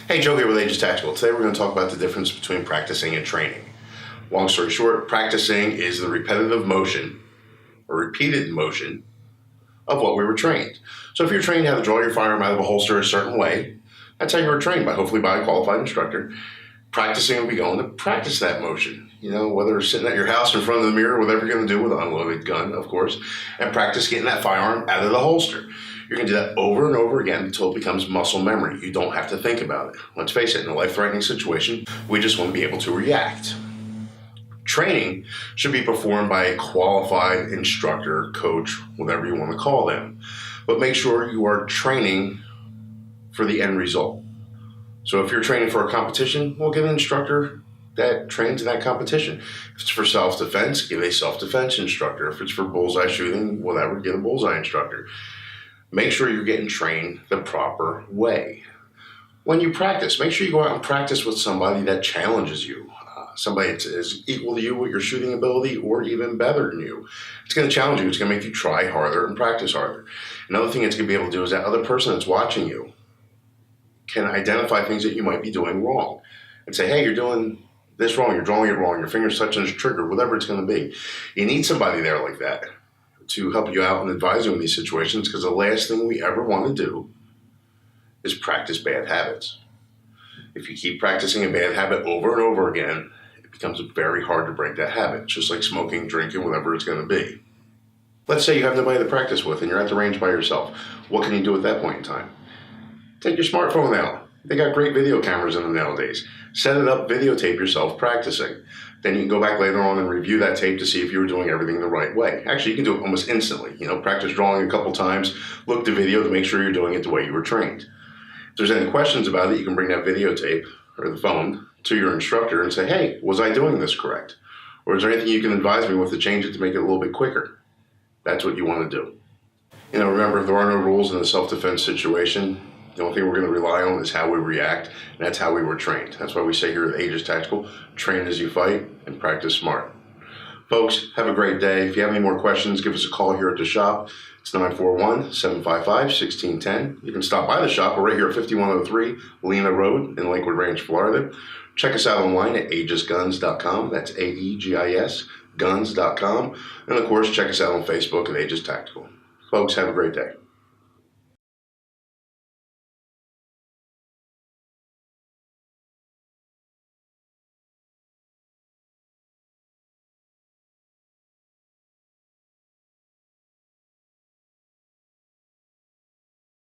Hey, Joe here with Ages Tactical. Today we're going to talk about the difference between practicing and training. Long story short, practicing is the repetitive motion or repeated motion of what we were trained. So if you're trained how to draw your firearm out of a holster a certain way, that's how you were trained, hopefully by a qualified instructor. Practicing will be going to practice that motion. You know, whether it's sitting at your house in front of the mirror, whatever you're going to do with an unloaded gun, of course, and practice getting that firearm out of the holster. You're going to do that over and over again until it becomes muscle memory. You don't have to think about it. Let's face it, in a life-threatening situation, we just want to be able to react. Training should be performed by a qualified instructor, coach, whatever you want to call them. But make sure you are training for the end result. So if you're training for a competition, well, get an instructor that trains in that competition. If it's for self-defense, give a self-defense instructor. If it's for bullseye shooting, whatever, get a bullseye instructor. Make sure you're getting trained the proper way. When you practice, make sure you go out and practice with somebody that challenges you. Somebody that is equal to you with your shooting ability or even better than you. It's going to challenge you. It's going to make you try harder and practice harder. Another thing it's going to be able to do is that other person that's watching you can identify things that you might be doing wrong and say, hey, you're doing this wrong, you're drawing it wrong, your finger's touching this trigger, whatever it's going to be. You need somebody there like that to help you out and advise you in these situations, because the last thing we ever want to do is practice bad habits. If you keep practicing a bad habit over and over again, it becomes very hard to break that habit, just like smoking, drinking, whatever it's going to be. Let's say you have nobody to practice with and you're at the range by yourself. What can you do at that point in time? Take your smartphone out. They got great video cameras in them nowadays. Set it up, videotape yourself practicing. Then you can go back later on and review that tape to see if you were doing everything the right way. Actually, you can do it almost instantly. You know, practice drawing a couple times, look at the video to make sure you're doing it the way you were trained. If there's any questions about it, you can bring that videotape or the phone to your instructor and say, hey, was I doing this correct? Or is there anything you can advise me with to change it to make it a little bit quicker? That's what you want to do. You know, remember, there are no rules in a self-defense situation. The only thing we're going to rely on is how we react, and that's how we were trained. That's why we say here at Ages Tactical, train as you fight and practice smart. Folks, have a great day. If you have any more questions, give us a call here at the shop. It's 941-755-1610. You can stop by the shop. We're right here at 5103 Lena Road in Lakewood Ranch, Florida. Check us out online at aegisguns.com. That's AEGIS guns.com. And of course, check us out on Facebook at Ages Tactical. Folks, have a great day.